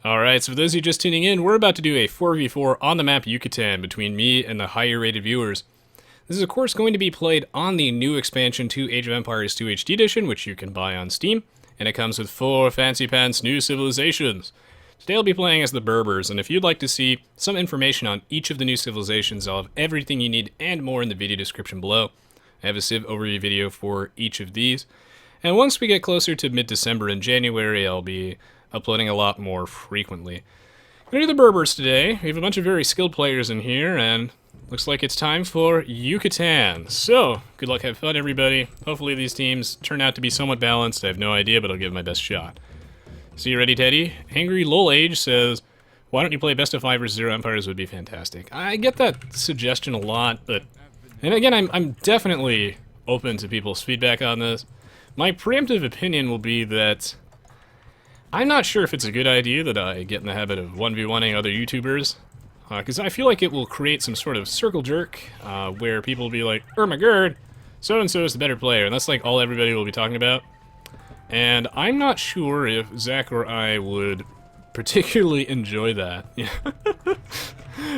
Alright, so for those of you just tuning in, we're about to do a 4v4 on the map Yucatan between me and the higher rated viewers. This is of course going to be played on the new expansion to Age of Empires 2 HD Edition, which you can buy on Steam, and it comes with 4 fancy pants new civilizations. Today I'll be playing as the Berbers, and if you'd like to see some information on each of the new civilizations, I'll have everything you need and more in the video description below. I have a civ overview video for each of these, and once we get closer to mid-December and January, I'll be uploading a lot more frequently. We're going to do the Berbers today. We have a bunch of very skilled players in here, and looks like it's time for Yucatan. So, good luck, have fun, everybody. Hopefully these teams turn out to be somewhat balanced. I have no idea, but I'll give it my best shot. So you ready, Teddy? Angry Lol Age says, why don't you play best of 5 versus 0 Empires would be fantastic. I get that suggestion a lot, but... And again, I'm definitely open to people's feedback on this. My preemptive opinion will be that I'm not sure if it's a good idea that I get in the habit of 1v1ing other YouTubers, because I feel like it will create some sort of circle jerk, where people will be like, oh my god, so-and-so is the better player, and that's like all everybody will be talking about. And I'm not sure if Zach or I would particularly enjoy that. I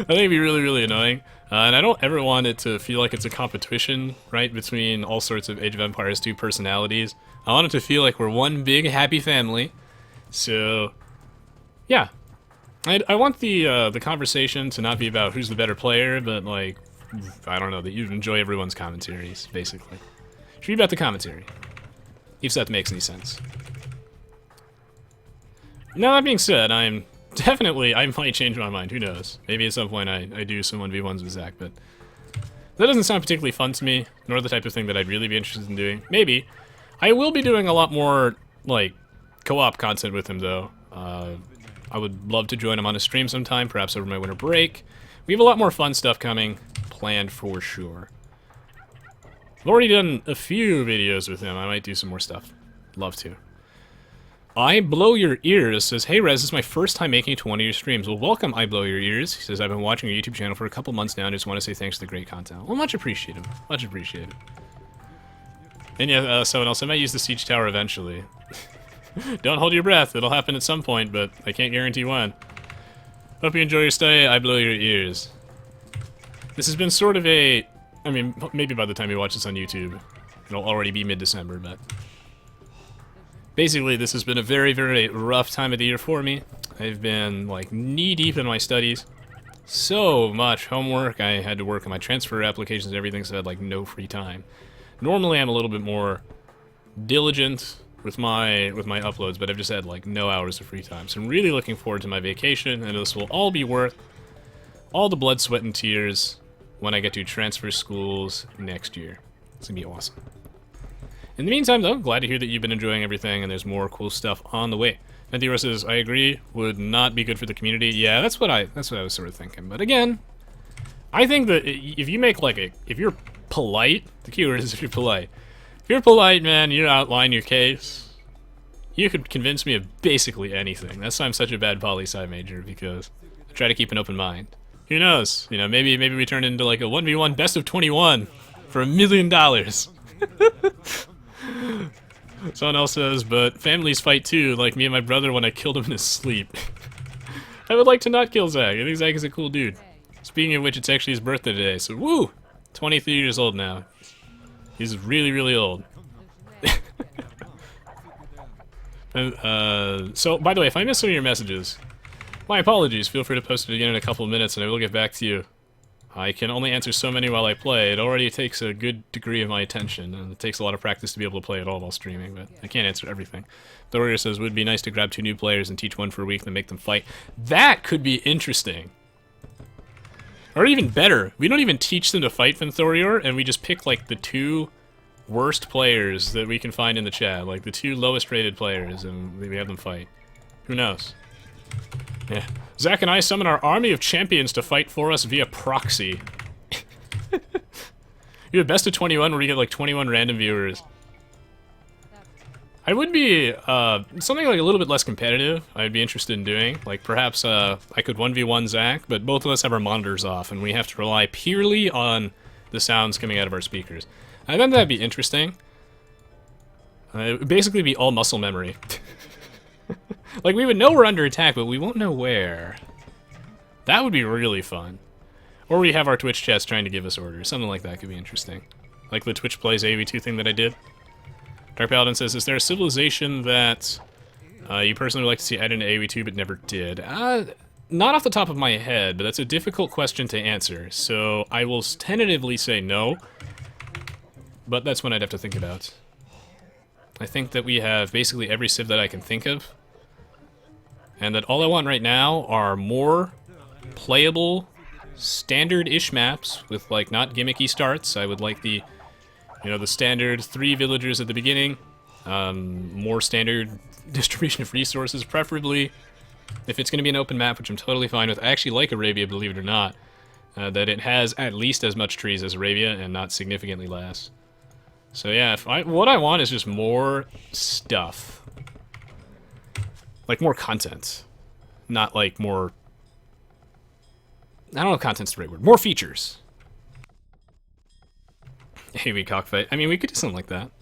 think it'd be really, really annoying. And I don't ever want it to feel like it's a competition, right, between all sorts of Age of Empires 2 personalities. I want it to feel like we're one big happy family. So, yeah. I want the conversation to not be about who's the better player, but, like, I don't know, that you enjoy everyone's commentaries, basically. It should be about the commentary, if that makes any sense. Now, that being said, I might change my mind, who knows. Maybe at some point I do some 1v1s with Zach, but that doesn't sound particularly fun to me, nor the type of thing that I'd really be interested in doing. Maybe. I will be doing a lot more, like, co-op content with him, though. I would love to join him on a stream sometime, perhaps over my winter break. We have a lot more fun stuff coming, planned for sure. I've already done a few videos with him. I might do some more stuff. Love to. I Blow Your Ears says, hey Rez, this is my first time making it to one of your streams. Well, welcome, I Blow Your Ears. He says, I've been watching your YouTube channel for a couple months now and just want to say thanks for the great content. Well, much appreciated. Much appreciated. And yeah, someone else, I might use the Siege Tower eventually. Don't hold your breath, it'll happen at some point, but I can't guarantee when. Hope you enjoy your stay, I Blow Your Ears. This has been sort of a... I mean, maybe by the time you watch this on YouTube, it'll already be mid-December, but... Basically, this has been a very, very rough time of the year for me. I've been, like, knee-deep in my studies. So much homework, I had to work on my transfer applications and everything, so I had, like, no free time. Normally, I'm a little bit more diligent with my uploads, but I've just had like no hours of free time. So I'm really looking forward to my vacation, and this will all be worth all the blood, sweat, and tears when I get to transfer schools next year. It's gonna be awesome. In the meantime, though, glad to hear that you've been enjoying everything, and there's more cool stuff on the way. Nantiro says, I agree, would not be good for the community. Yeah, that's what I was sort of thinking. But again, I think that if you make like if you're polite, the keyword is if you're polite. If you're polite, man, you outline your case, you could convince me of basically anything. That's why I'm such a bad poli-sci major, because I try to keep an open mind. Who knows? You know, maybe we turn into like a 1v1 best of 21 for $1 million. Someone else says, but families fight too, like me and my brother when I killed him in his sleep. I would like to not kill Zach. I think Zach is a cool dude. Speaking of which, it's actually his birthday today, so woo! 23 years old now. He's really, really old. So, by the way, if I miss some of your messages, my apologies. Feel free to post it again in a couple of minutes and I will get back to you. I can only answer so many while I play. It already takes a good degree of my attention, and it takes a lot of practice to be able to play it all while streaming, but I can't answer everything. The Warrior says, would be nice to grab 2 new players and teach one for a week and make them fight. That could be interesting. Or even better, we don't even teach them to fight Thorior, and we just pick like the 2 worst players that we can find in the chat, like the 2 lowest rated players, and we have them fight. Who knows? Yeah. Zach and I summon our army of champions to fight for us via proxy. You have best of 21 where you get like 21 random viewers. I would be, something like a little bit less competitive, I'd be interested in doing. Like, perhaps, I could 1v1 Zach, but both of us have our monitors off, and we have to rely purely on the sounds coming out of our speakers. I think that'd be interesting. It would basically be all muscle memory. Like, we would know we're under attack, but we won't know where. That would be really fun. Or we have our Twitch chest trying to give us orders. Something like that could be interesting. Like the Twitch plays Aoe2 thing that I did. Dark Paladin says, is there a civilization that you personally would like to see added into Aoe2 but never did? Not off the top of my head, but that's a difficult question to answer. So I will tentatively say no. But that's one I'd have to think about. I think that we have basically every civ that I can think of. And that all I want right now are more playable, standard-ish maps with, like, not gimmicky starts. I would like the, you know, the standard 3 villagers at the beginning. More standard distribution of resources, preferably. If it's going to be an open map, which I'm totally fine with. I actually like Arabia, believe it or not. That it has at least as much trees as Arabia and not significantly less. So yeah, what I want is just more stuff. Like more content. Not like more... I don't know if content's the right word. More features. Heavy cockfight. I mean, we could do something like that.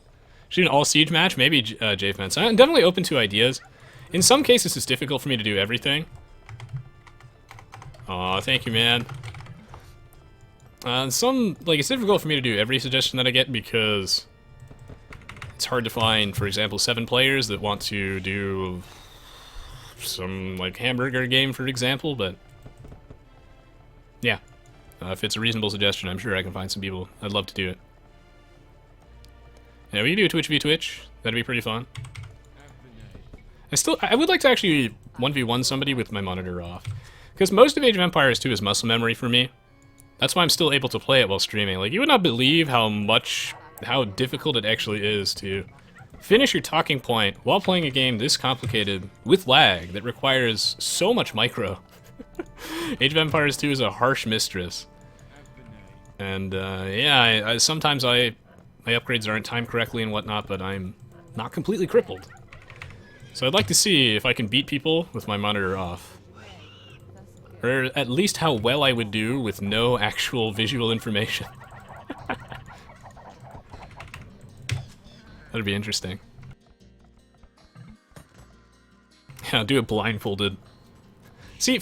Should do an all-siege match? Maybe J-Fen. So I'm definitely open to ideas. In some cases, it's difficult for me to do everything. Aw, thank you, man. It's difficult for me to do every suggestion that I get because it's hard to find, for example, 7 players that want to do some, like, hamburger game, for example, but yeah. If it's a reasonable suggestion, I'm sure I can find some people. I'd love to do it. Yeah, we can do a Twitch v Twitch. That'd be pretty fun. I would like to actually 1v1 somebody with my monitor off. Because most of Age of Empires 2 is muscle memory for me. That's why I'm still able to play it while streaming. Like, you would not believe how difficult it actually is to finish your talking point while playing a game this complicated with lag that requires so much micro. Age of Empires 2 is a harsh mistress. And, yeah, sometimes my upgrades aren't timed correctly and whatnot, but I'm not completely crippled. So I'd like to see if I can beat people with my monitor off. Or at least how well I would do with no actual visual information. That'd be interesting. Yeah, I'll do it blindfolded. See,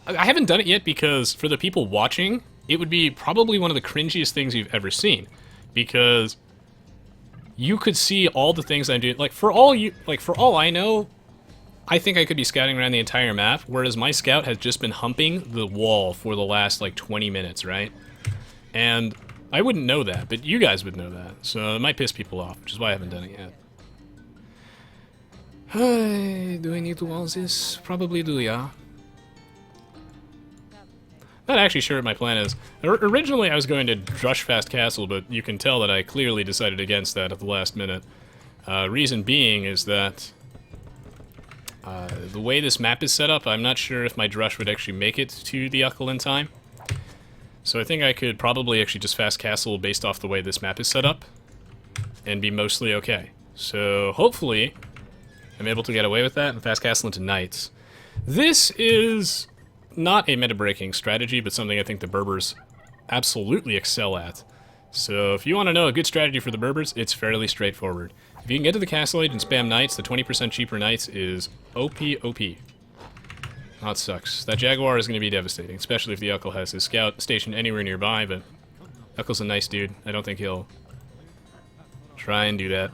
I haven't done it yet because for the people watching, it would be probably one of the cringiest things you've ever seen. Because you could see all the things I'm doing. Like, for all I know, I think I could be scouting around the entire map, whereas my scout has just been humping the wall for the last, like, 20 minutes, right? And I wouldn't know that, but you guys would know that. So it might piss people off, which is why I haven't done it yet. Do I need to wall this? Probably do, yeah. Not actually sure what my plan is. Originally I was going to Drushfast Castle, but you can tell that I clearly decided against that at the last minute. Reason being is that the way this map is set up, I'm not sure if my Drush would actually make it to the Uckle in time. So I think I could probably actually just fast castle based off the way this map is set up and be mostly okay. So hopefully I'm able to get away with that and fast castle into Knights. This is not a meta-breaking strategy, but something I think the Berbers absolutely excel at. So if you want to know a good strategy for the Berbers, it's fairly straightforward. If you can get to the Castle Age and spam Knights, the 20% cheaper Knights is OP. Oh, it sucks. That Jaguar is going to be devastating, especially if the Uckle has his scout stationed anywhere nearby, but Uckle's a nice dude. I don't think he'll try and do that.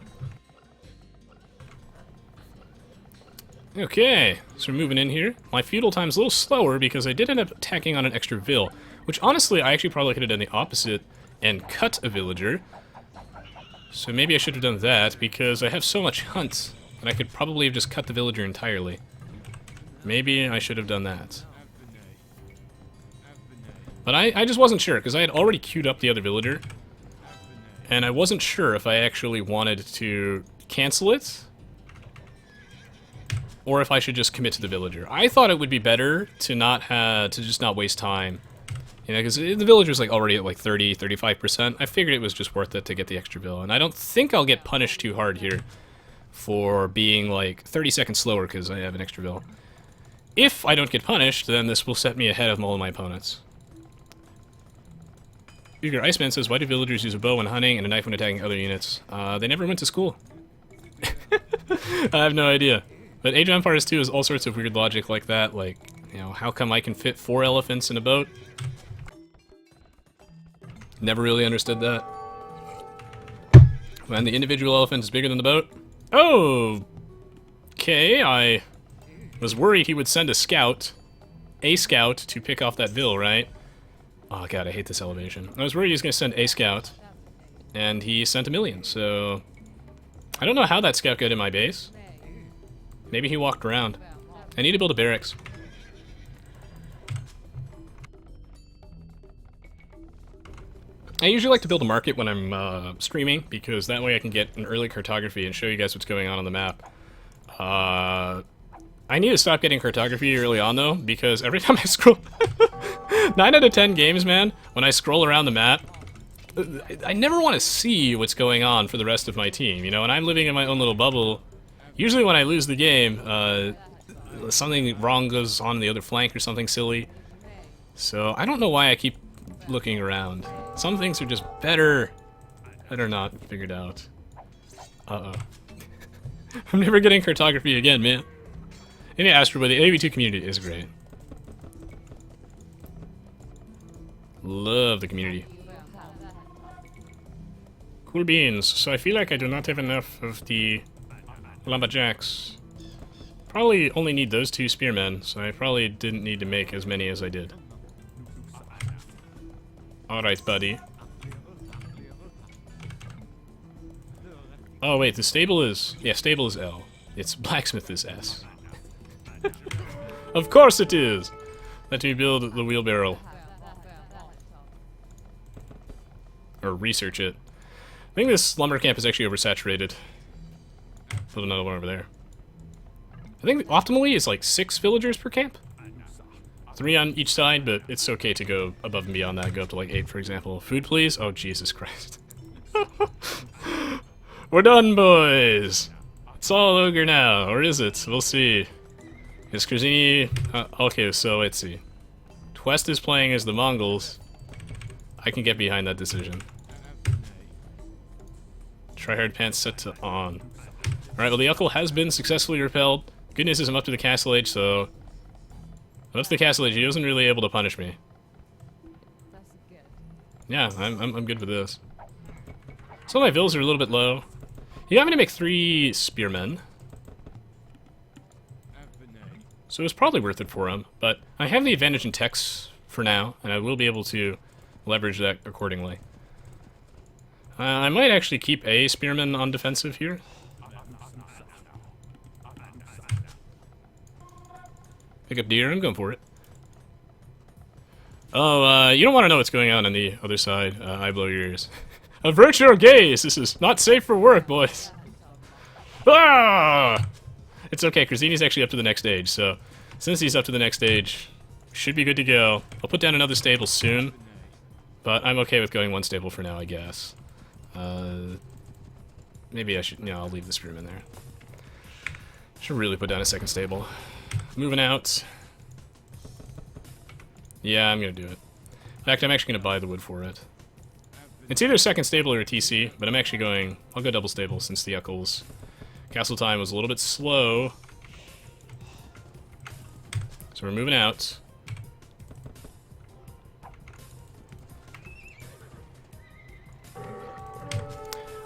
Okay, so we're moving in here. My feudal time's a little slower because I did end up attacking on an extra vill, which honestly I actually probably could have done the opposite and cut a villager. So maybe I should have done that because I have so much hunt that I could probably have just cut the villager entirely. Maybe I should have done that. But I just wasn't sure because I had already queued up the other villager. And I wasn't sure if I actually wanted to cancel it or if I should just commit to the villager. I thought it would be better to just not waste time. You know, because the villager's like already at like 30-35%. I figured it was just worth it to get the extra bill. And I don't think I'll get punished too hard here for being like 30 seconds slower because I have an extra bill. If I don't get punished, then this will set me ahead of all of my opponents. Eager Iceman says, why do villagers use a bow when hunting and a knife when attacking other units? They never went to school. I have no idea. But Age of Empires 2 is all sorts of weird logic like that, like, you know, how come I can fit 4 elephants in a boat? Never really understood that. When the individual elephant is bigger than the boat. Oh! Okay, I was worried he would send a scout to pick off that vill, right? Oh god, I hate this elevation. I was worried he was going to send a scout, and he sent a million, so... I don't know how that scout got in my base. Maybe he walked around. I need to build a barracks. I usually like to build a market when I'm streaming, because that way I can get an early cartography and show you guys what's going on the map. I need to stop getting cartography early on, though, because every time I scroll... 9 out of 10 games, man, when I scroll around the map, I never want to see what's going on for the rest of my team, you know? And I'm living in my own little bubble. Usually when I lose the game, something wrong goes on the other flank or something silly. So I don't know why I keep looking around. Some things are just better not figured out. Uh-oh. I'm never getting cartography again, man. Any Astro, but the Aoe2 community is great. Love the community. Cool beans. So I feel like I do not have enough of the lumberjacks. Probably only need those 2 spearmen, so I probably didn't need to make as many as I did. Alright, buddy. Oh wait, the stable is... yeah, stable is L. It's blacksmith is S. Of course it is! Let me build the wheelbarrow. Or research it. I think this lumber camp is actually oversaturated. Put another one over there. I think optimally it's like 6 villagers per camp. 3 on each side, but it's okay to go above and beyond that. Go up to like 8, for example. Food, please? Oh, Jesus Christ. We're done, boys! It's all ogre now, or is it? We'll see. Is Krazini... okay, so let's see. Twest is playing as the Mongols. I can get behind that decision. Tryhard pants set to on. Alright, well the Yuckle has been successfully repelled. Good news is I'm up to the castle age, so... I'm up to the castle age, he wasn't really able to punish me. Yeah, I'm good with this. Some of my vills are a little bit low. You got me to make 3 spearmen. So it was probably worth it for him, but I have the advantage in techs for now, and I will be able to leverage that accordingly. I might actually keep a spearman on defensive here. Pick up deer, I'm going for it. Oh, you don't want to know what's going on the other side. I blow your ears. Avert your gaze! This is not safe for work, boys. Ah! It's okay, Krazini's actually up to the next stage, so since he's up to the next stage, should be good to go. I'll put down another stable soon, but I'm okay with going 1 stable for now, I guess. Maybe I should, no, I'll leave the spearman there. Should really put down a 2nd stable. Moving out. Yeah, I'm gonna do it. In fact, I'm actually gonna buy the wood for it. It's either a 2nd stable or a TC, but I'm actually going, I'll go double stable since the Yuckles. Castle time was a little bit slow. So we're moving out.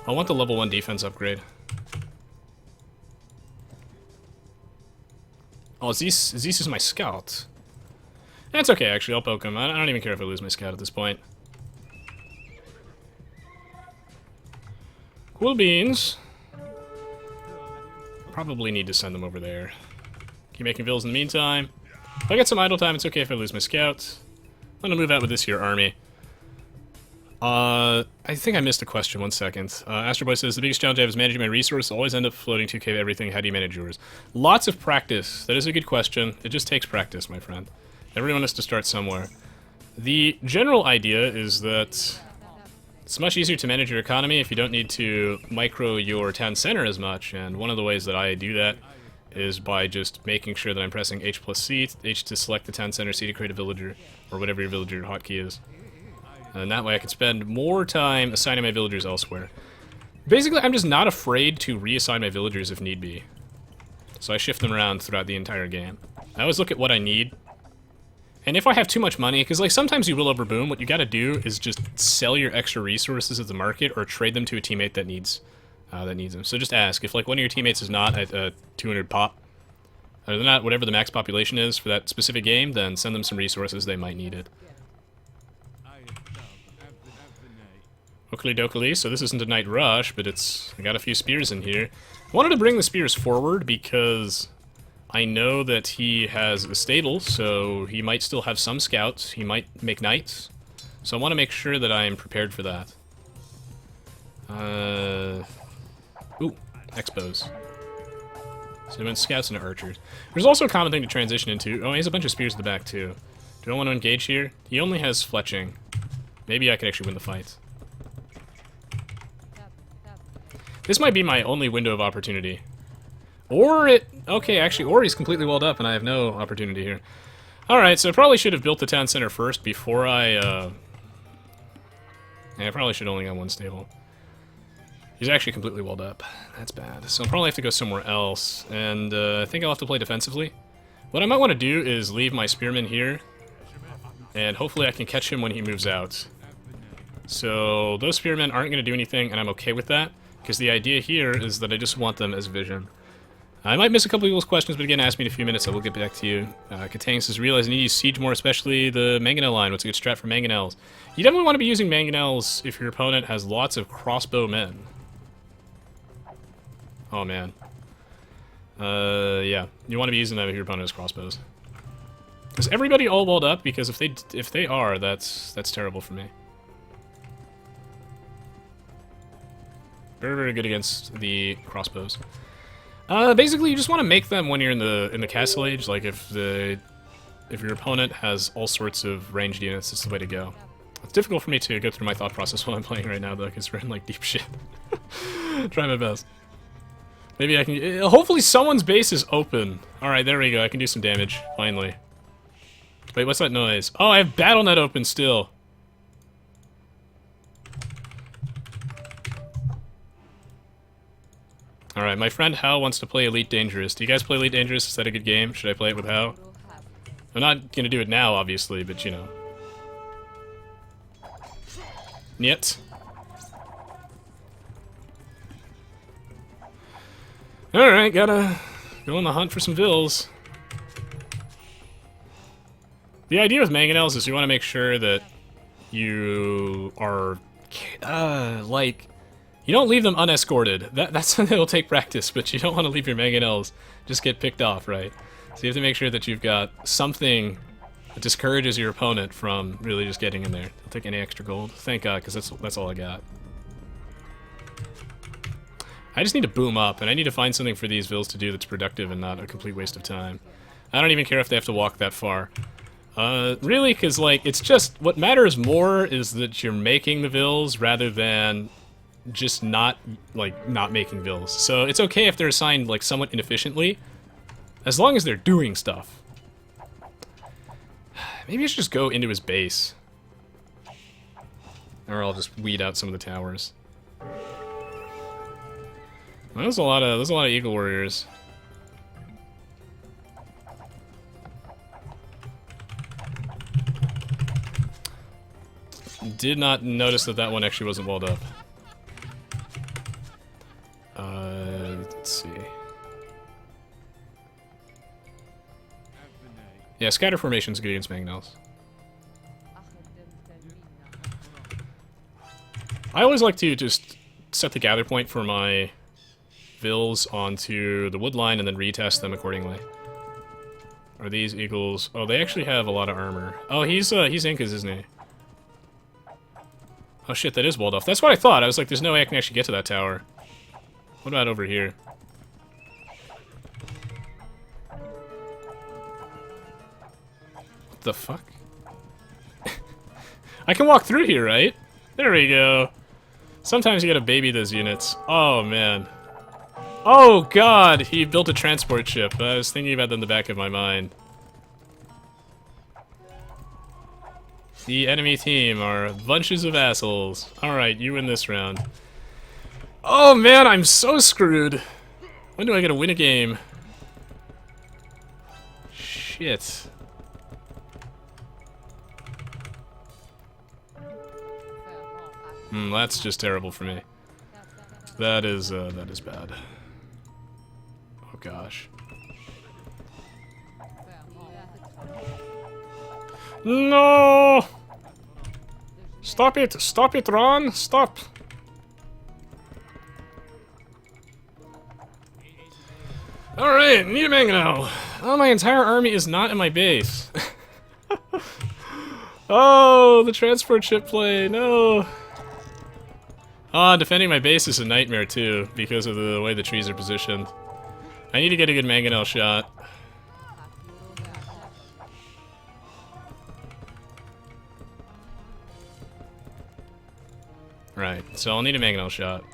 I want the level 1 defense upgrade. Oh, Zeus is my scout. That's okay, actually, I'll poke him. I don't even care if I lose my scout at this point. Cool beans. Probably need to send them over there. Keep making vills in the meantime. If I get some idle time, it's okay if I lose my scout. I'm gonna move out with this here army. I think I missed a question, 1 second. Astro Boy says, the biggest challenge I have is managing my resources. Always end up floating 2k of everything. How do you manage yours? Lots of practice. That is a good question. It just takes practice, my friend. Everyone has to start somewhere. The general idea is that it's much easier to manage your economy if you don't need to micro your town center as much, and one of the ways that I do that is by just making sure that I'm pressing H plus C, H to select the town center, C to create a villager, or whatever your villager hotkey is. And that way I can spend more time assigning my villagers elsewhere. Basically, I'm just not afraid to reassign my villagers if need be. So I shift them around throughout the entire game. I always look at what I need. And if I have too much money, because like sometimes you will overboom, what you gotta do is just sell your extra resources at the market or trade them to a teammate that needs them. So just ask, if like one of your teammates is not at 200 pop, or they're not whatever the max population is for that specific game, then send them some resources, they might need it. Oakley dokley, so this isn't a night rush, but I got a few spears in here. I wanted to bring the spears forward because I know that he has a stable, so he might still have some scouts. He might make knights. So I want to make sure that I am prepared for that. Ooh, expos. So he went scouts and archers. There's also a common thing to transition into. Oh, he has a bunch of spears in the back, too. Do I want to engage here? He only has fletching. Maybe I could actually win the fight. This might be my only window of opportunity. Or okay, actually, or he's completely walled up and I have no opportunity here. Alright, so I probably should have built the town center first before yeah, I probably should have only got one stable. He's actually completely walled up. That's bad. So I'll probably have to go somewhere else. And I think I'll have to play defensively. What I might want to do is leave my spearmen here. And hopefully I can catch him when he moves out. So those spearmen aren't going to do anything, and I'm okay with that. Because the idea here is that I just want them as vision. I might miss a couple people's questions, but again, ask me in a few minutes, I will get back to you. Katang says, realize I need to use siege more, especially the mangonel line. What's a good strat for mangonels? You definitely want to be using mangonels if your opponent has lots of crossbow men. Oh, man. Yeah. You want to be using them if your opponent has crossbows. Is everybody all walled up? Because if they are, that's terrible for me. Very, very good against the crossbows. Basically, you just want to make them when you're in the castle age. Like if your opponent has all sorts of ranged units, it's the way to go. It's difficult for me to go through my thought process while I'm playing right now, though, because we're in like deep shit. Try my best. Maybe I can. Hopefully, someone's base is open. All right, there we go. I can do some damage finally. Wait, what's that noise? Oh, I have BattleNet open still. Alright, my friend Hal wants to play Elite Dangerous. Do you guys play Elite Dangerous? Is that a good game? Should I play it with Hal? I'm not gonna do it now, obviously, but you know. Niet. Alright, gotta go on the hunt for some vills. The idea with mangonels is you want to make sure that you are, like, you don't leave them unescorted. That's something that'll take practice, but you don't want to leave your mangonels just get picked off, right? So you have to make sure that you've got something that discourages your opponent from really just getting in there. I'll take any extra gold. Thank God, because that's all I got. I just need to boom up, and I need to find something for these vills to do that's productive and not a complete waste of time. I don't even care if they have to walk that far. Really, because, like, it's just, what matters more is that you're making the vills rather than just not making vills. So it's okay if they're assigned, like, somewhat inefficiently, as long as they're doing stuff. Maybe I should just go into his base. Or I'll just weed out some of the towers. Well, there's a lot of Eagle Warriors. Did not notice that one actually wasn't walled up. Let's see. Yeah, scatter formation's good against mangonels. I always like to just set the gather point for my vills onto the wood line and then retest them accordingly. Are these eagles? Oh, they actually have a lot of armor. Oh, he's Incas, isn't he? Oh shit, that is walled off. That's what I thought. I was like, there's no way I can actually get to that tower. What about over here? What the fuck? I can walk through here, right? There we go. Sometimes you gotta baby those units. Oh, man. Oh, God! He built a transport ship. I was thinking about that in the back of my mind. The enemy team are bunches of assholes. Alright, you win this round. Oh, man, I'm so screwed. When do I get to win a game? shit. That's just terrible for me. That is bad. Oh gosh. No! Stop it! Stop it, Ron! Stop! Alright, need a mangonel. Oh, my entire army is not in my base. Oh, the transport ship play, no! Ah, defending my base is a nightmare too, because of the way the trees are positioned. I need to get a good mangonel shot. Right, so I'll need a mangonel shot.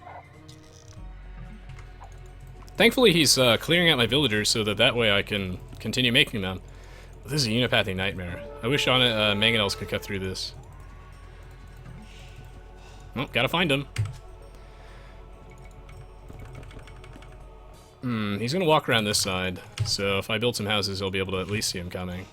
Thankfully he's clearing out my villagers so that way I can continue making them. This is a unipathy nightmare. I wish mangonels could cut through this. Well, gotta find him. He's gonna walk around this side, so if I build some houses, I'll be able to at least see him coming.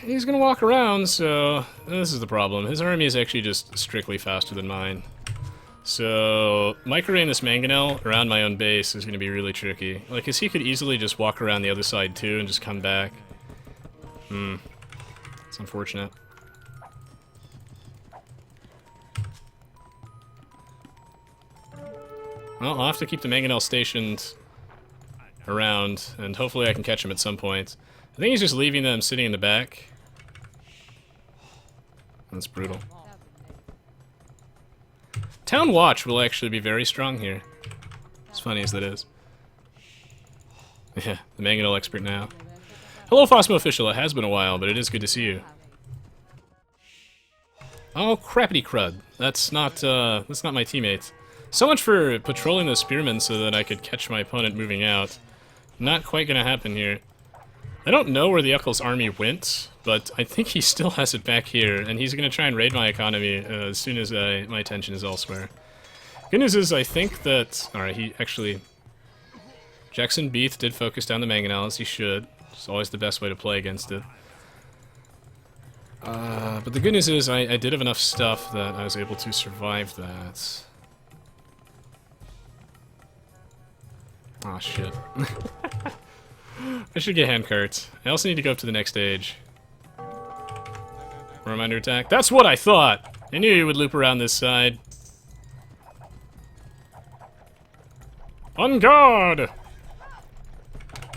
He's gonna walk around, so this is the problem. His army is actually just strictly faster than mine. So, microing this mangonel around my own base is gonna be really tricky. Like, 'cause he could easily just walk around the other side too and just come back. It's unfortunate. Well, I'll have to keep the mangonel stationed around, and hopefully I can catch him at some point. I think he's just leaving them sitting in the back. That's brutal. Town Watch will actually be very strong here. As funny as that is. Yeah, the mangonel expert now. Hello, Phosmo official. It has been a while, but it is good to see you. Oh, crappity crud. That's not my teammate. So much for patrolling the spearmen so that I could catch my opponent moving out. Not quite gonna happen here. I don't know where the Uckle's army went, but I think he still has it back here, and he's going to try and raid my economy as soon as my attention is elsewhere. Good news is I think that... Alright, he actually... Jackson Beath did focus down the mangonel, as he should. It's always the best way to play against it. But the good news is I did have enough stuff that I was able to survive that. Aw, shit. I should get handcarts. I also need to go up to the next stage. Or am I under attack? That's what I thought! I knew you would loop around this side. On guard! I'm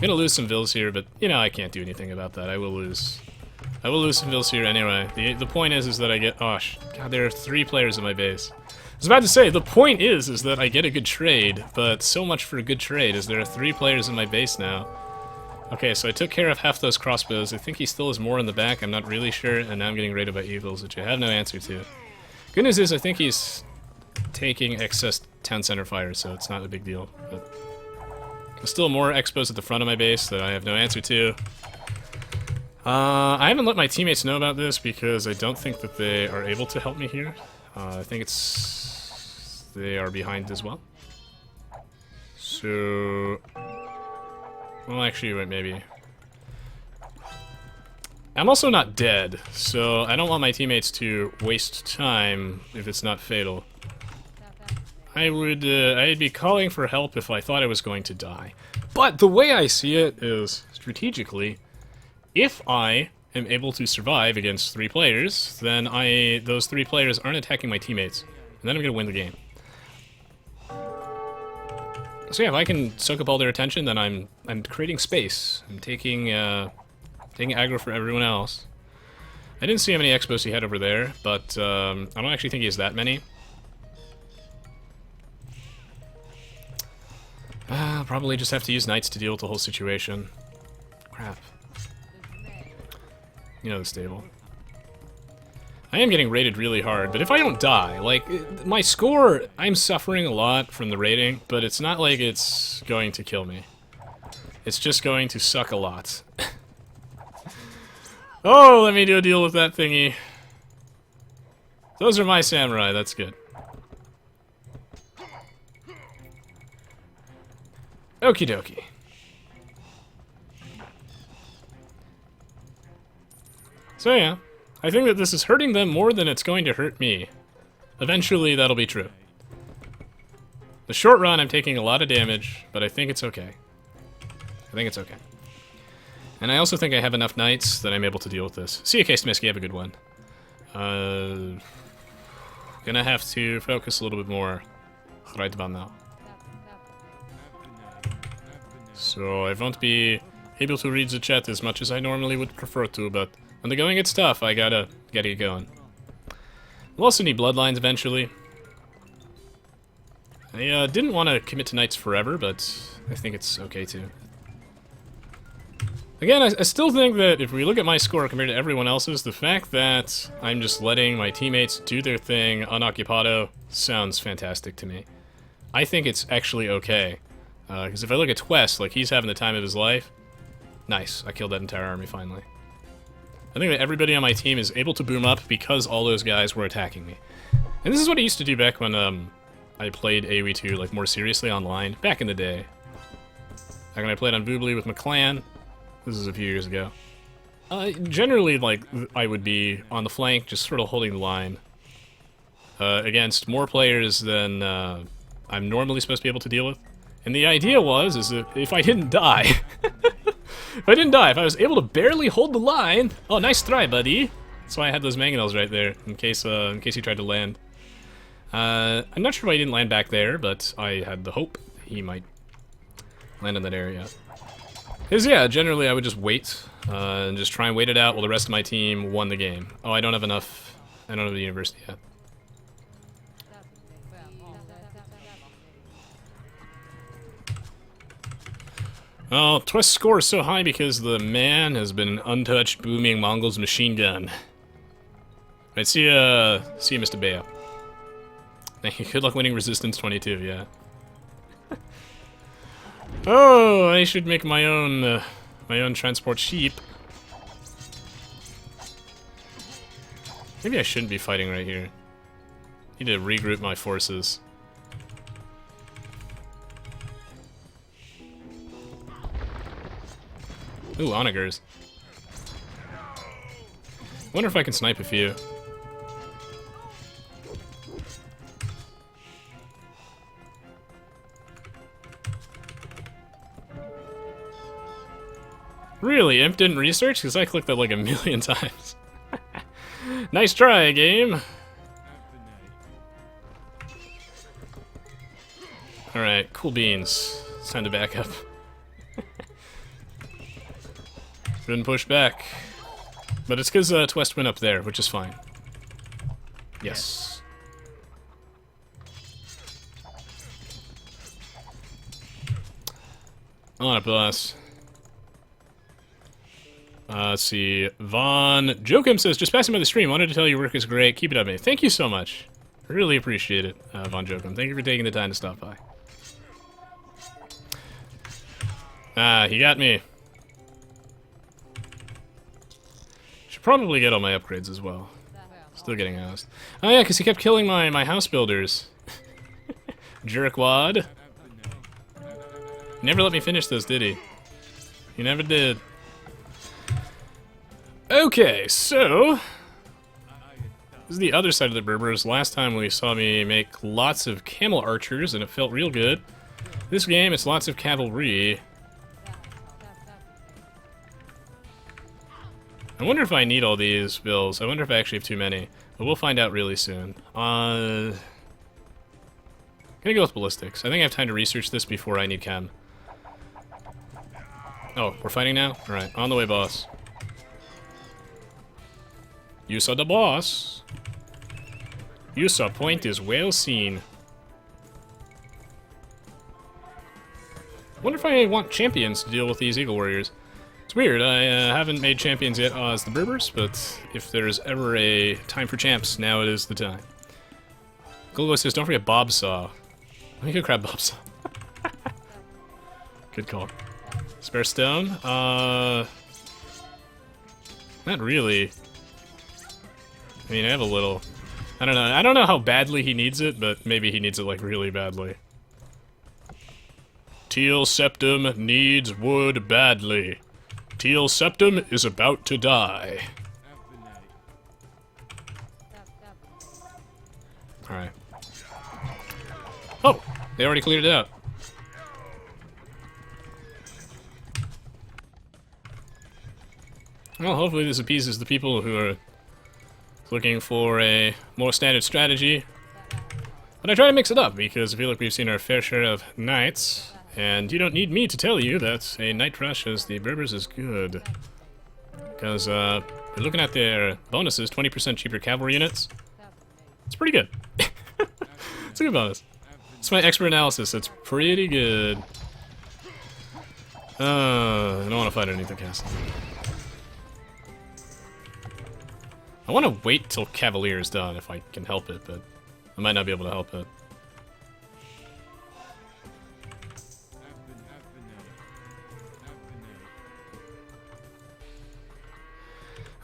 gonna lose some vills here, but, you know, I can't do anything about that. I will lose. I will lose some vills here anyway. The point is that I get... Oh, God, there are 3 players in my base. I was about to say, the point is that I get a good trade, but so much for a good trade, as there are 3 players in my base now. Okay, so I took care of half those crossbows. I think he still has more in the back, I'm not really sure, and now I'm getting raided by eagles, which I have no answer to. Good news is I think he's taking excess town center fire, so it's not a big deal. But there's still more expos at the front of my base that I have no answer to. I haven't let my teammates know about this because I don't think that they are able to help me here. I think they are behind as well. So... Well, actually, wait, maybe. I'm also not dead, so I don't want my teammates to waste time if it's not fatal. I'd be calling for help if I thought I was going to die. But the way I see it is, strategically, if I am able to survive against 3 players, then those 3 players aren't attacking my teammates, and then I'm gonna win the game. So yeah, if I can soak up all their attention, then I'm creating space. I'm taking aggro for everyone else. I didn't see how many expos he had over there, but I don't actually think he has that many. I'll probably just have to use knights to deal with the whole situation. Crap. You know the stable. I am getting raided really hard, but if I don't die, like, my score, I'm suffering a lot from the raiding, but it's not like it's going to kill me. It's just going to suck a lot. Oh, let me do a deal with that thingy. Those are my samurai, that's good. Okie dokie. So yeah, I think that this is hurting them more than it's going to hurt me. Eventually, that'll be true. The short run, I'm taking a lot of damage, but I think it's okay. I think it's okay. And I also think I have enough knights that I'm able to deal with this. See you, Smisky, have a good one. Gonna have to focus a little bit more right about now. So I won't be able to read the chat as much as I normally would prefer to, but when the going gets tough, I gotta get going. We'll also need bloodlines eventually. I didn't want to commit to knights forever, but I think it's okay too. Again, I still think that if we look at my score compared to everyone else's, the fact that I'm just letting my teammates do their thing unoccupado sounds fantastic to me. I think it's actually okay. Because if I look at Twest, like, he's having the time of his life. Nice, I killed that entire army finally. I think that everybody on my team is able to boom up because all those guys were attacking me. And this is what I used to do back when I played Aoe2 like more seriously online, back in the day. Back when I played on Voobly with my clan. This is a few years ago. Generally, like, I would be on the flank, just sort of holding the line. Against more players than I'm normally supposed to be able to deal with. And the idea was, is that if I didn't die... if I was able to barely hold the line... Oh, nice try, buddy! That's why I had those mangonels right there, in case he tried to land. I'm not sure why he didn't land back there, but I had the hope he might land in that area. Because, yeah, generally I would just wait, and just try and wait it out while the rest of my team won the game. Oh, I don't have enough... I don't have the university yet. Oh, Twist's score is so high because the man has been an untouched, booming Mongol's machine gun. Right, see you, Mr. Bea. Thank you. Good luck winning Resistance 22, yeah. Oh, I should make my own transport sheep. Maybe I shouldn't be fighting right here. Need to regroup my forces. Ooh, onagers. Wonder if I can snipe a few. Really? Imp didn't research? Because I clicked that like a million times. Nice try, game. Alright, cool beans. It's time to back up. Shouldn't push back. But it's because Twest went up there, which is fine. Yes. On it, boss. Let's see. Von Joachim says, just passing by the stream, wanted to tell you your work is great. Keep it up, mate. Thank you so much. I really appreciate it, Von Joachim. Thank you for taking the time to stop by. Ah, he got me. Should probably get all my upgrades as well. Still getting housed. Oh yeah, because he kept killing my house builders. Jerkwad. He never let me finish those, did he? He never did. Okay, so... this is the other side of the Berbers. Last time we saw me make lots of camel archers, and it felt real good. This game, it's lots of cavalry. I wonder if I need all these bills. I wonder if I actually have too many. But we'll find out really soon. Gonna go with ballistics. I think I have time to research this before I need chem. Oh, we're fighting now? Alright, on the way, boss. You saw the boss. You saw point is well seen. Wonder if I want champions to deal with these Eagle Warriors. It's weird, I haven't made champions yet as the Berbers, but if there's ever a time for champs, now it is the time. Golgo says, don't forget Bobsaw. Let me go grab Bobsaw. Good call. Spare stone? Not really. I mean, I have a little. I don't know. I don't know how badly he needs it, but maybe he needs it, like, really badly. Teal Septum needs wood badly. Teal Septum is about to die. Alright. Oh! They already cleared it out. Well, hopefully this appeases the people who are looking for a more standard strategy. But I try to mix it up, because I feel like we've seen our fair share of knights, and you don't need me to tell you that a knight rush as the Berbers is good. Because, you're looking at their bonuses, 20% cheaper cavalry units. It's pretty good. It's a good bonus. It's my expert analysis, it's pretty good. I don't want to fight underneath the castle. I want to wait till Cavalier is done if I can help it, but I might not be able to help it.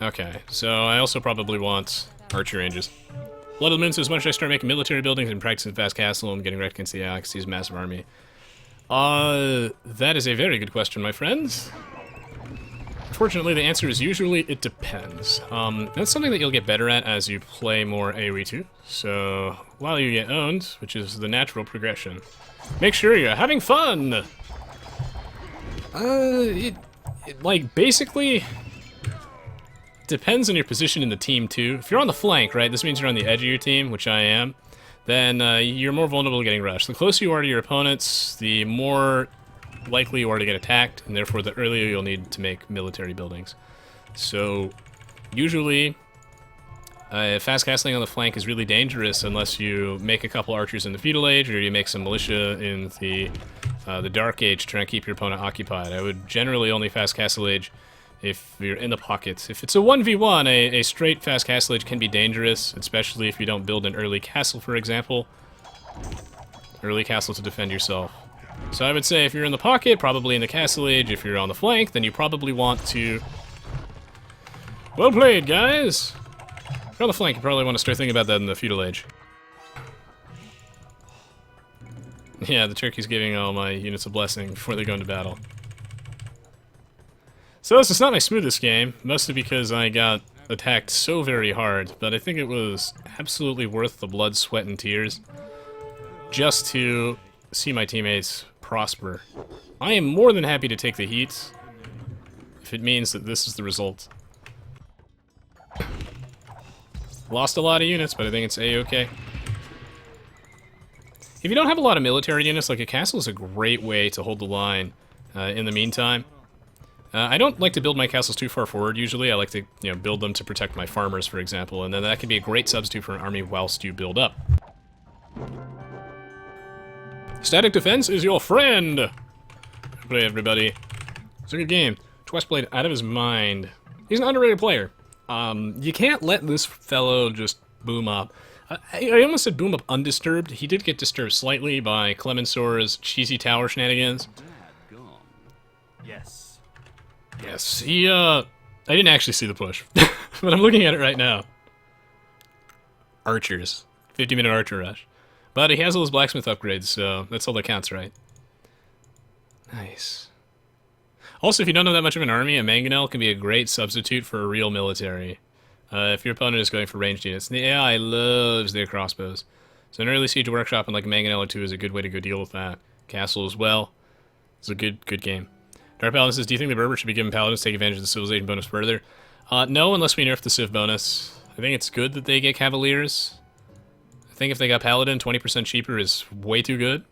Okay, so I also probably want archer ranges. Blood of the Moon says, when should I start making military buildings and practicing fast castle and getting wrecked against the Axis massive army? That is a very good question, my friends. Unfortunately, the answer is usually it depends. That's something that you'll get better at as you play more Aoe2. So, while you get owned, which is the natural progression, make sure you're having fun! Like, basically, depends on your position in the team, too. If you're on the flank, right, this means you're on the edge of your team, which I am, then you're more vulnerable to getting rushed. The closer you are to your opponents, the more likely you are to get attacked, and therefore the earlier you'll need to make military buildings. So, usually, fast castling on the flank is really dangerous unless you make a couple archers in the feudal age, or you make some militia in the dark age to try and keep your opponent occupied. I would generally only fast castle age if you're in the pockets. If it's a 1v1, a straight fast castle age can be dangerous, especially if you don't build an early castle, for example. Early castle to defend yourself. So I would say if you're in the pocket, probably in the castle age. If you're on the flank, then you probably want to... Well played, guys! If you're on the flank, you probably want to start thinking about that in the feudal age. Yeah, the turkey's giving all my units a blessing before they go into battle. So this is not my smoothest game, mostly because I got attacked so very hard, but I think it was absolutely worth the blood, sweat, and tears just to see my teammates prosper. I am more than happy to take the heat if it means that this is the result. Lost a lot of units, but I think it's A-okay. If you don't have a lot of military units, like a castle is a great way to hold the line in the meantime. I don't like to build my castles too far forward usually. I like to, build them to protect my farmers, for example, and then that can be a great substitute for an army whilst you build up. Static defense is your friend! Play, everybody. It's a good game. Twest played out of his mind. He's an underrated player. You can't let this fellow just boom up. I almost said boom up undisturbed. He did get disturbed slightly by Clemenceau's cheesy tower shenanigans. Yes. Yes, he, I didn't actually see the push, but I'm looking at it right now. Archers. 50-minute archer rush. But he has all his blacksmith upgrades, so that's all that counts, right? Nice. Also, if you don't have that much of an army, a mangonel can be a great substitute for a real military. If your opponent is going for ranged units. The AI loves their crossbows. So an early siege workshop and like a mangonel or two is a good way to go deal with that. Castle as well. It's a good game. Dark Paladin says, do you think the Berbers should be given Paladins to take advantage of the civilization bonus further? No, unless we nerf the civ bonus. I think it's good that they get Cavaliers. I think if they got Paladin, 20% cheaper is way too good.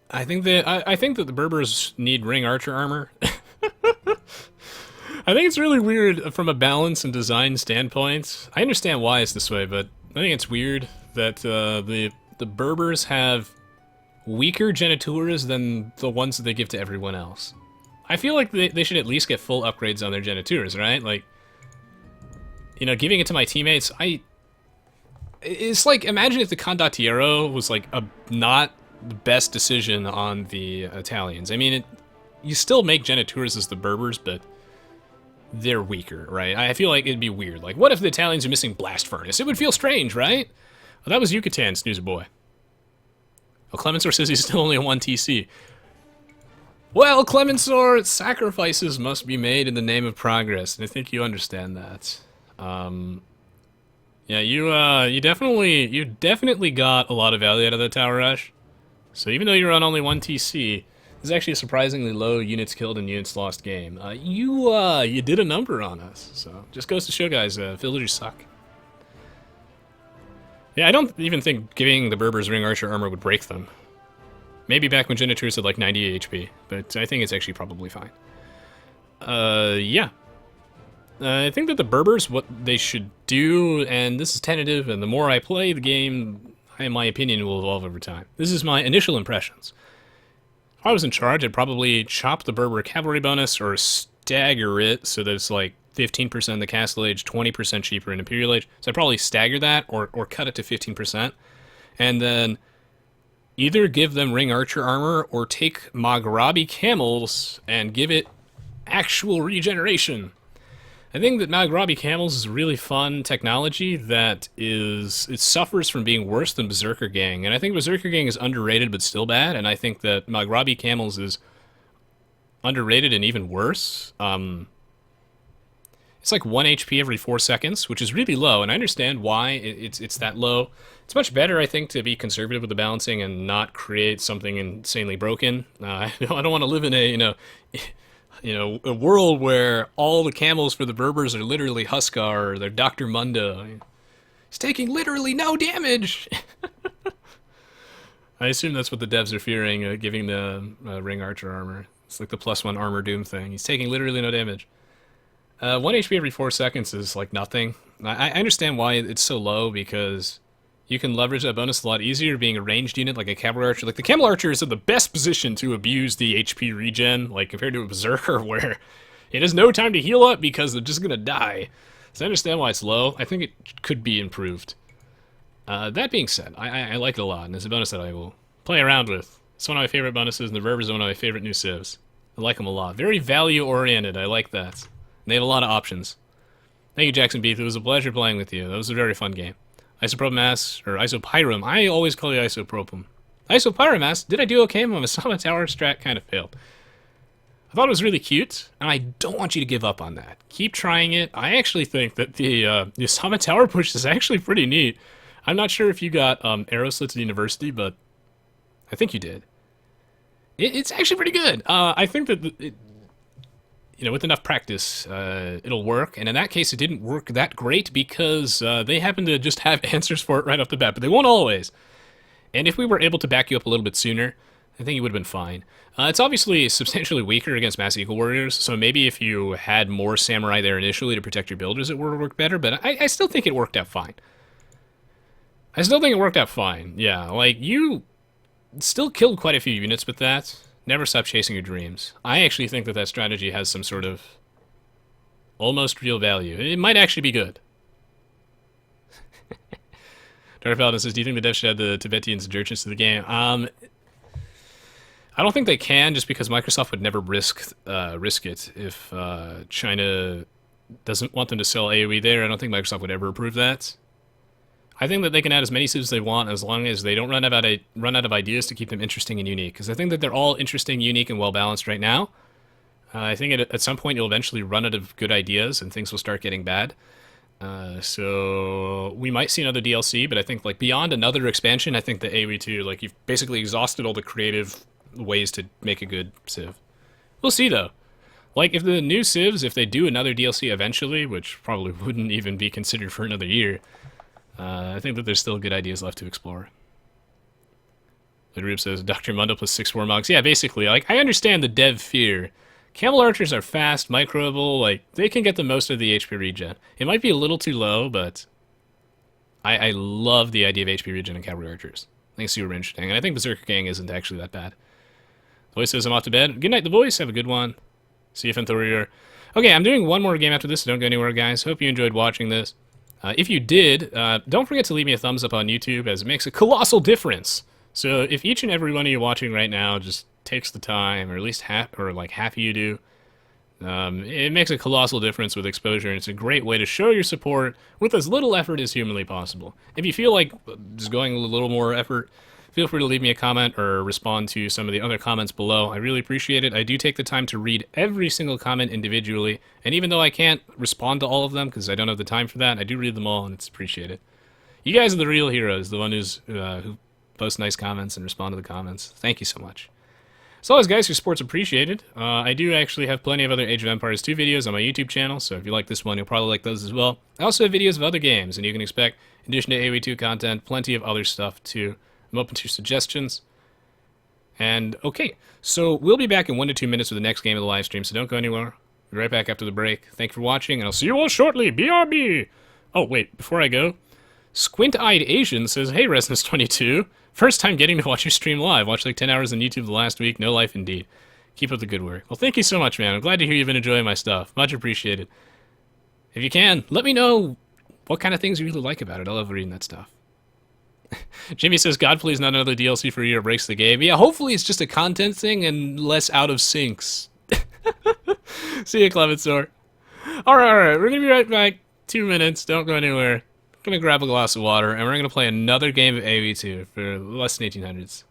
I think that the Berbers need ring archer armor. I think it's really weird from a balance and design standpoint. I understand why it's this way, but I think it's weird that the Berbers have weaker genitouras than the ones that they give to everyone else. I feel like they should at least get full upgrades on their genitouras, right? Like, giving it to my teammates, it's like, imagine if the Condottiero was like not the best decision on the Italians. I mean, you still make genitouras as the Berbers, but they're weaker, right? I feel like it'd be weird. Like, what if the Italians are missing Blast Furnace? It would feel strange, right? Well, that was Yucatan, snoozer boy. Oh, Clemensor says he's still only a 1 TC. Well, Clemensor, sacrifices must be made in the name of progress, and I think you understand that. Yeah, you definitely got a lot of value out of that tower rush. So even though you're on only 1 TC, this is actually a surprisingly low units killed and units lost game. You did a number on us, so just goes to show, guys, villagers suck. Yeah, I don't even think giving the Berbers ring archer armor would break them. Maybe back when Genitors had like 90 HP, but I think it's actually probably fine. Yeah. I think that the Berbers, what they should do, and this is tentative, and the more I play the game, my opinion will evolve over time. This is my initial impressions. If I was in charge, I'd probably chop the Berber cavalry bonus or stagger it so that it's like 15% the Castle Age, 20% cheaper in Imperial Age. So I'd probably stagger that or cut it to 15%. And then either give them ring archer armor or take Maghrabi camels and give it actual regeneration. I think that Maghrabi camels is a really fun technology that it suffers from being worse than Berserker Gang. And I think Berserker Gang is underrated but still bad, and I think that Maghrabi camels is underrated and even worse. It's like 1 HP every 4 seconds, which is really low, and I understand why it's that low. It's much better, I think, to be conservative with the balancing and not create something insanely broken. I don't want to live in a, a world where all the camels for the Berbers are literally Huskar or they're Dr. Mundo. He's taking literally no damage! I assume that's what the devs are fearing, giving the ring archer armor. It's like the +1 armor doom thing. He's taking literally no damage. 1 HP every 4 seconds is like nothing. I understand why it's so low, because you can leverage that bonus a lot easier being a ranged unit like a cavalry archer. Like the camel archer is in the best position to abuse the HP regen, like compared to a berserker where it has no time to heal up because they're just gonna die. So I understand why it's low. I think it could be improved. That being said, I like it a lot, and it's a bonus that I will play around with. It's one of my favorite bonuses, and the Berbers are one of my favorite new civs. I like them a lot. Very value-oriented, I like that. And they have a lot of options. Thank you, Jackson Beef. It was a pleasure playing with you. That was a very fun game. Isopropamass, or Isopyrum. I always call you Isopropum. Isopyrumass, did I do okay? My Masama Tower strat kind of failed. I thought it was really cute, and I don't want you to give up on that. Keep trying it. I actually think that the Masama Tower push is actually pretty neat. I'm not sure if you got arrow slits at university, but I think you did. It's actually pretty good. I think that with enough practice, it'll work. And in that case, it didn't work that great because they happen to just have answers for it right off the bat, but they won't always. And if we were able to back you up a little bit sooner, I think you would have been fine. It's obviously substantially weaker against Mass Eagle Warriors, so maybe if you had more Samurai there initially to protect your builders, it would work better, but I still think it worked out fine. Yeah, like, you still killed quite a few units with that. Never stop chasing your dreams. I actually think that that strategy has some sort of almost real value. It might actually be good. Dark Paladin says, do you think the devs should add the Tibetan insurgents to the game? I don't think they can, just because Microsoft would never risk it if China doesn't want them to sell AoE there. I don't think Microsoft would ever approve that. I think that they can add as many civs as they want as long as they don't run out of ideas to keep them interesting and unique. Because I think that they're all interesting, unique, and well-balanced right now. I think at some point you'll eventually run out of good ideas and things will start getting bad. So we might see another DLC, but I think like beyond another expansion, I think the Aoe2, like you've basically exhausted all the creative ways to make a good civ. We'll see though. Like if the new civs, if they do another DLC eventually, which probably wouldn't even be considered for another year, I think that there's still good ideas left to explore. The group says, Dr. Mundo plus 6 Warmogs. Yeah, basically, like, I understand the dev fear. Camel archers are fast, microable, like, they can get the most of the HP regen. It might be a little too low, but I love the idea of HP regen in cavalry archers. I think it's super interesting, and I think Berserker Gang isn't actually that bad. The voice says, I'm off to bed. Good night, the voice. Have a good one. See you, Fenthorier. Okay, I'm doing one more game after this, so don't go anywhere, guys. Hope you enjoyed watching this. If you did, don't forget to leave me a thumbs up on YouTube, as it makes a colossal difference. So if each and every one of you watching right now just takes the time, or at least half of you do, It makes a colossal difference with exposure, and it's a great way to show your support with as little effort as humanly possible. If you feel like just going a little more effort, feel free to leave me a comment or respond to some of the other comments below. I really appreciate it. I do take the time to read every single comment individually, and even though I can't respond to all of them because I don't have the time for that, I do read them all, and it's appreciated. You guys are the real heroes, the one who post nice comments and respond to the comments. Thank you so much. As always, guys, your support's appreciated. I do actually have plenty of other Age of Empires 2 videos on my YouTube channel, so if you like this one, you'll probably like those as well. I also have videos of other games, and you can expect, in addition to Aoe2 content, plenty of other stuff too. I'm open to your suggestions. And, okay, so we'll be back in 1 to 2 minutes with the next game of the live stream, so don't go anywhere. We'll be right back after the break. Thank you for watching, and I'll see you all shortly. BRB! Oh, wait, before I go, Squint-Eyed Asian says, hey, Resonance22. First time getting to watch your stream live. Watched like 10 hours on YouTube the last week. No life indeed. Keep up the good work. Well, thank you so much, man. I'm glad to hear you've been enjoying my stuff. Much appreciated. If you can, let me know what kind of things you really like about it. I love reading that stuff. Jimmy says, God, please not another DLC for a year breaks the game. Yeah, hopefully it's just a content thing and less out of syncs. See you, Clementor. Alright. We're going to be right back. 2 minutes. Don't go anywhere. Gonna grab a glass of water, and we're gonna play another game of Aoe2 for less than 1800s.